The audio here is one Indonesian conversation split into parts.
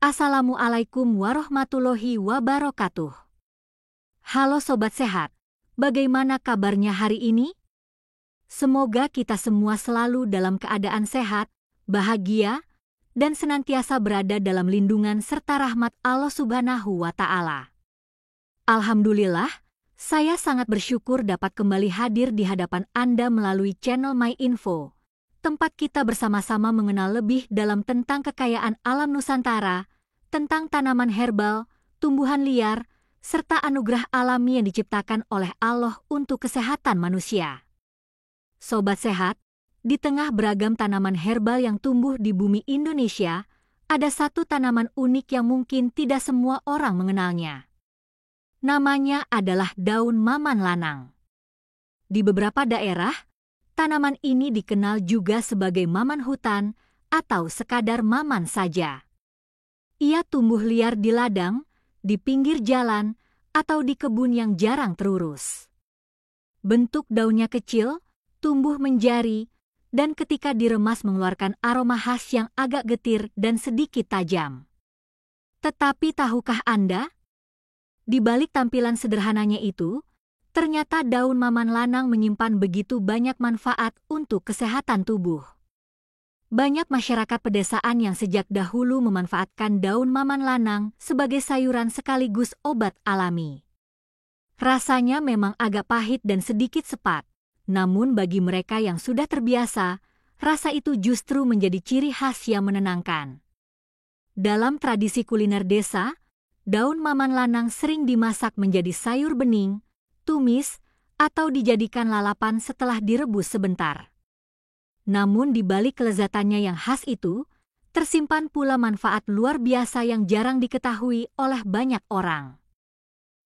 Assalamualaikum warahmatullahi wabarakatuh. Halo Sobat Sehat, bagaimana kabarnya hari ini? Semoga kita semua selalu dalam keadaan sehat, bahagia, dan senantiasa berada dalam lindungan serta rahmat Allah Subhanahu wa Ta'ala. Alhamdulillah, saya sangat bersyukur dapat kembali hadir di hadapan Anda melalui channel My Info, tempat kita bersama-sama mengenal lebih dalam tentang kekayaan alam Nusantara, tentang tanaman herbal, tumbuhan liar, serta anugerah alami yang diciptakan oleh Allah untuk kesehatan manusia. Sobat Sehat, di tengah beragam tanaman herbal yang tumbuh di bumi Indonesia, ada satu tanaman unik yang mungkin tidak semua orang mengenalnya. Namanya adalah daun maman lanang. Di beberapa daerah, tanaman ini dikenal juga sebagai maman hutan atau sekadar maman saja. Ia tumbuh liar di ladang, di pinggir jalan, atau di kebun yang jarang terurus. Bentuk daunnya kecil, tumbuh menjari, dan ketika diremas mengeluarkan aroma khas yang agak getir dan sedikit tajam. Tetapi tahukah Anda? Di balik tampilan sederhananya itu, ternyata daun maman lanang menyimpan begitu banyak manfaat untuk kesehatan tubuh. Banyak masyarakat pedesaan yang sejak dahulu memanfaatkan daun maman lanang sebagai sayuran sekaligus obat alami. Rasanya memang agak pahit dan sedikit sepat, namun bagi mereka yang sudah terbiasa, rasa itu justru menjadi ciri khas yang menenangkan. Dalam tradisi kuliner desa, daun maman lanang sering dimasak menjadi sayur bening, tumis, atau dijadikan lalapan setelah direbus sebentar. Namun di balik kelezatannya yang khas itu, tersimpan pula manfaat luar biasa yang jarang diketahui oleh banyak orang.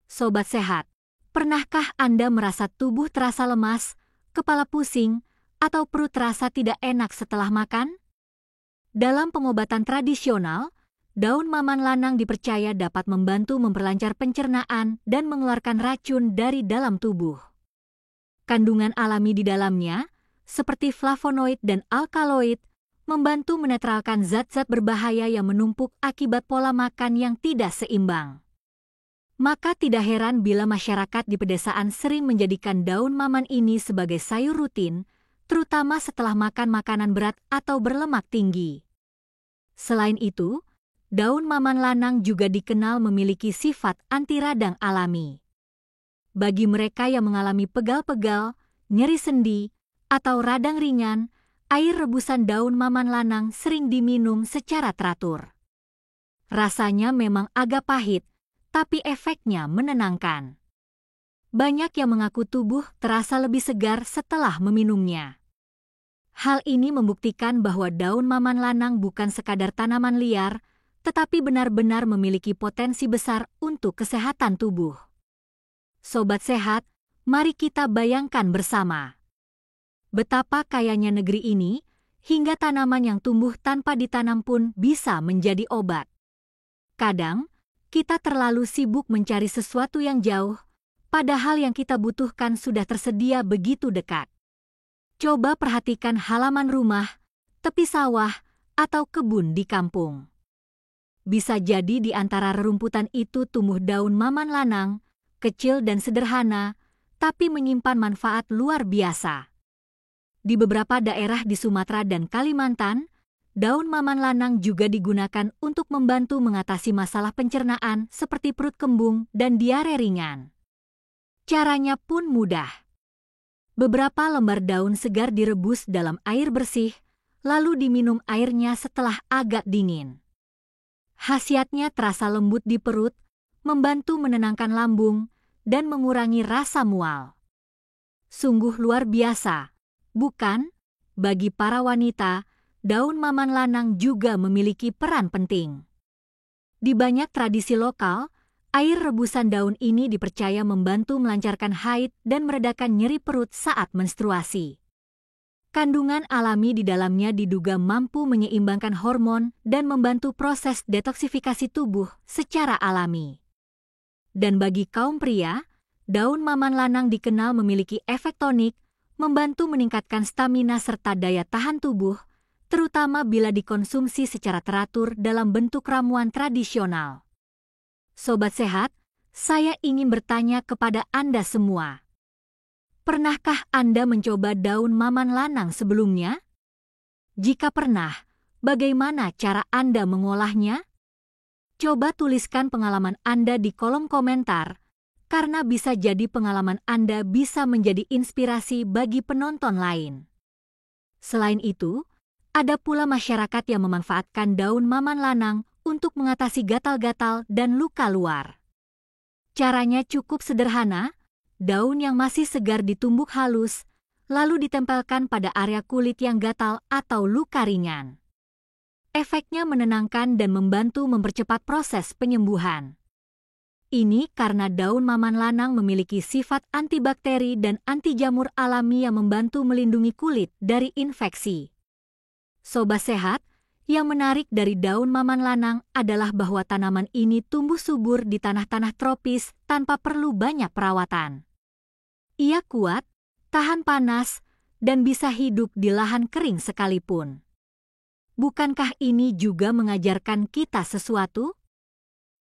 Sobat Sehat, pernahkah Anda merasa tubuh terasa lemas, kepala pusing, atau perut terasa tidak enak setelah makan? Dalam pengobatan tradisional, daun maman lanang dipercaya dapat membantu memperlancar pencernaan dan mengeluarkan racun dari dalam tubuh. Kandungan alami di dalamnya, seperti flavonoid dan alkaloid, membantu menetralkan zat-zat berbahaya yang menumpuk akibat pola makan yang tidak seimbang. Maka tidak heran bila masyarakat di pedesaan sering menjadikan daun maman ini sebagai sayur rutin, terutama setelah makan makanan berat atau berlemak tinggi. Selain itu, daun maman lanang juga dikenal memiliki sifat anti radang alami. Bagi mereka yang mengalami pegal-pegal, nyeri sendi, atau radang ringan, air rebusan daun maman lanang sering diminum secara teratur. Rasanya memang agak pahit, tapi efeknya menenangkan. Banyak yang mengaku tubuh terasa lebih segar setelah meminumnya. Hal ini membuktikan bahwa daun maman lanang bukan sekadar tanaman liar, tetapi benar-benar memiliki potensi besar untuk kesehatan tubuh. Sobat Sehat, mari kita bayangkan bersama. Betapa kayanya negeri ini, hingga tanaman yang tumbuh tanpa ditanam pun bisa menjadi obat. Kadang, kita terlalu sibuk mencari sesuatu yang jauh, padahal yang kita butuhkan sudah tersedia begitu dekat. Coba perhatikan halaman rumah, tepi sawah, atau kebun di kampung. Bisa jadi di antara rerumputan itu tumbuh daun maman lanang, kecil dan sederhana, tapi menyimpan manfaat luar biasa. Di beberapa daerah di Sumatera dan Kalimantan, daun maman lanang juga digunakan untuk membantu mengatasi masalah pencernaan seperti perut kembung dan diare ringan. Caranya pun mudah. Beberapa lembar daun segar direbus dalam air bersih, lalu diminum airnya setelah agak dingin. Khasiatnya terasa lembut di perut, membantu menenangkan lambung, dan mengurangi rasa mual. Sungguh luar biasa. Bukan, bagi para wanita, daun maman lanang juga memiliki peran penting. Di banyak tradisi lokal, air rebusan daun ini dipercaya membantu melancarkan haid dan meredakan nyeri perut saat menstruasi. Kandungan alami di dalamnya diduga mampu menyeimbangkan hormon dan membantu proses detoksifikasi tubuh secara alami. Dan bagi kaum pria, daun maman lanang dikenal memiliki efek tonik, membantu meningkatkan stamina serta daya tahan tubuh, terutama bila dikonsumsi secara teratur dalam bentuk ramuan tradisional. Sobat Sehat, saya ingin bertanya kepada Anda semua. Pernahkah Anda mencoba daun maman lanang sebelumnya? Jika pernah, bagaimana cara Anda mengolahnya? Coba tuliskan pengalaman Anda di kolom komentar, karena bisa jadi pengalaman Anda bisa menjadi inspirasi bagi penonton lain. Selain itu, ada pula masyarakat yang memanfaatkan daun maman lanang untuk mengatasi gatal-gatal dan luka luar. Caranya cukup sederhana, daun yang masih segar ditumbuk halus, lalu ditempelkan pada area kulit yang gatal atau luka ringan. Efeknya menenangkan dan membantu mempercepat proses penyembuhan. Ini karena daun maman lanang memiliki sifat antibakteri dan anti jamur alami yang membantu melindungi kulit dari infeksi. Sobat Sehat, yang menarik dari daun maman lanang adalah bahwa tanaman ini tumbuh subur di tanah-tanah tropis tanpa perlu banyak perawatan. Ia kuat, tahan panas, dan bisa hidup di lahan kering sekalipun. Bukankah ini juga mengajarkan kita sesuatu?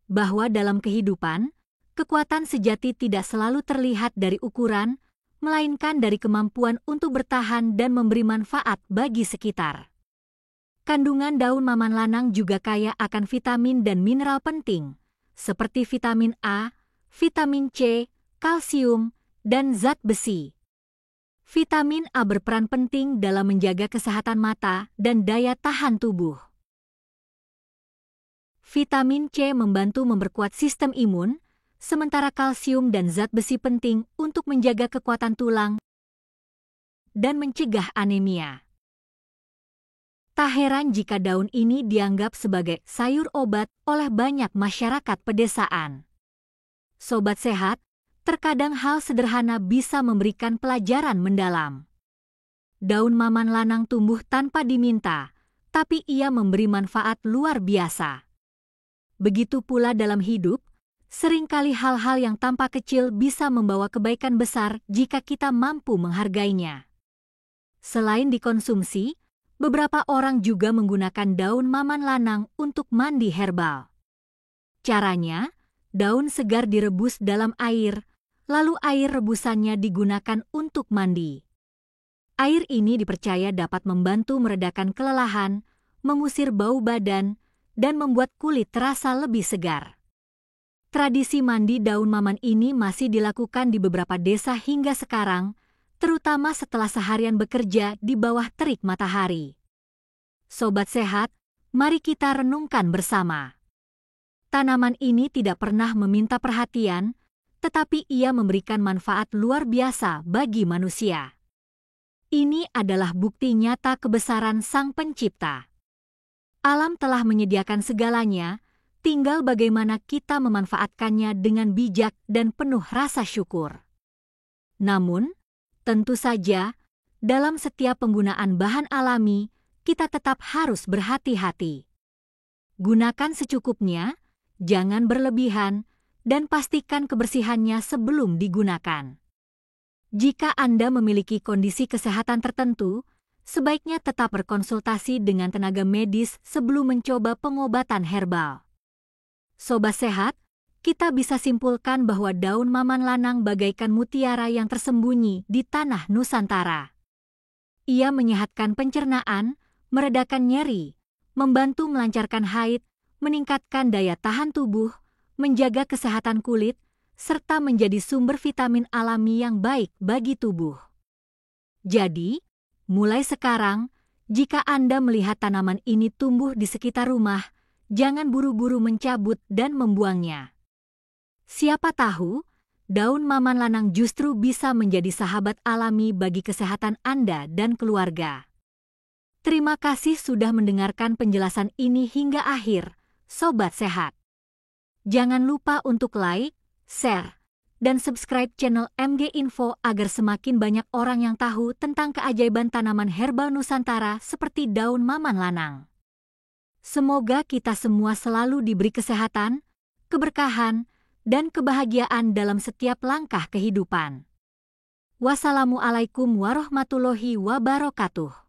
Bahwa dalam kehidupan, kekuatan sejati tidak selalu terlihat dari ukuran, melainkan dari kemampuan untuk bertahan dan memberi manfaat bagi sekitar. Kandungan daun maman lanang juga kaya akan vitamin dan mineral penting, seperti vitamin A, vitamin C, kalsium, dan zat besi. Vitamin A berperan penting dalam menjaga kesehatan mata dan daya tahan tubuh. Vitamin C membantu memperkuat sistem imun, sementara kalsium dan zat besi penting untuk menjaga kekuatan tulang dan mencegah anemia. Tak heran jika daun ini dianggap sebagai sayur obat oleh banyak masyarakat pedesaan. Sobat Sehat, terkadang hal sederhana bisa memberikan pelajaran mendalam. Daun maman lanang tumbuh tanpa diminta, tapi ia memberi manfaat luar biasa. Begitu pula dalam hidup, seringkali hal-hal yang tampak kecil bisa membawa kebaikan besar jika kita mampu menghargainya. Selain dikonsumsi, beberapa orang juga menggunakan daun maman lanang untuk mandi herbal. Caranya, daun segar direbus dalam air, lalu air rebusannya digunakan untuk mandi. Air ini dipercaya dapat membantu meredakan kelelahan, mengusir bau badan, dan membuat kulit terasa lebih segar. Tradisi mandi daun maman ini masih dilakukan di beberapa desa hingga sekarang, terutama setelah seharian bekerja di bawah terik matahari. Sobat Sehat, mari kita renungkan bersama. Tanaman ini tidak pernah meminta perhatian, tetapi ia memberikan manfaat luar biasa bagi manusia. Ini adalah bukti nyata kebesaran Sang Pencipta. Alam telah menyediakan segalanya, tinggal bagaimana kita memanfaatkannya dengan bijak dan penuh rasa syukur. Namun, tentu saja, dalam setiap penggunaan bahan alami, kita tetap harus berhati-hati. Gunakan secukupnya, jangan berlebihan, dan pastikan kebersihannya sebelum digunakan. Jika Anda memiliki kondisi kesehatan tertentu, sebaiknya tetap berkonsultasi dengan tenaga medis sebelum mencoba pengobatan herbal. Sobat Sehat, kita bisa simpulkan bahwa daun maman lanang bagaikan mutiara yang tersembunyi di tanah Nusantara. Ia menyehatkan pencernaan, meredakan nyeri, membantu melancarkan haid, meningkatkan daya tahan tubuh, menjaga kesehatan kulit, serta menjadi sumber vitamin alami yang baik bagi tubuh. Jadi, mulai sekarang, jika Anda melihat tanaman ini tumbuh di sekitar rumah, jangan buru-buru mencabut dan membuangnya. Siapa tahu, daun maman lanang justru bisa menjadi sahabat alami bagi kesehatan Anda dan keluarga. Terima kasih sudah mendengarkan penjelasan ini hingga akhir, Sobat Sehat. Jangan lupa untuk like, share, dan subscribe channel MG Info agar semakin banyak orang yang tahu tentang keajaiban tanaman herbal Nusantara seperti daun maman lanang. Semoga kita semua selalu diberi kesehatan, keberkahan, dan kebahagiaan dalam setiap langkah kehidupan. Wassalamualaikum warahmatullahi wabarakatuh.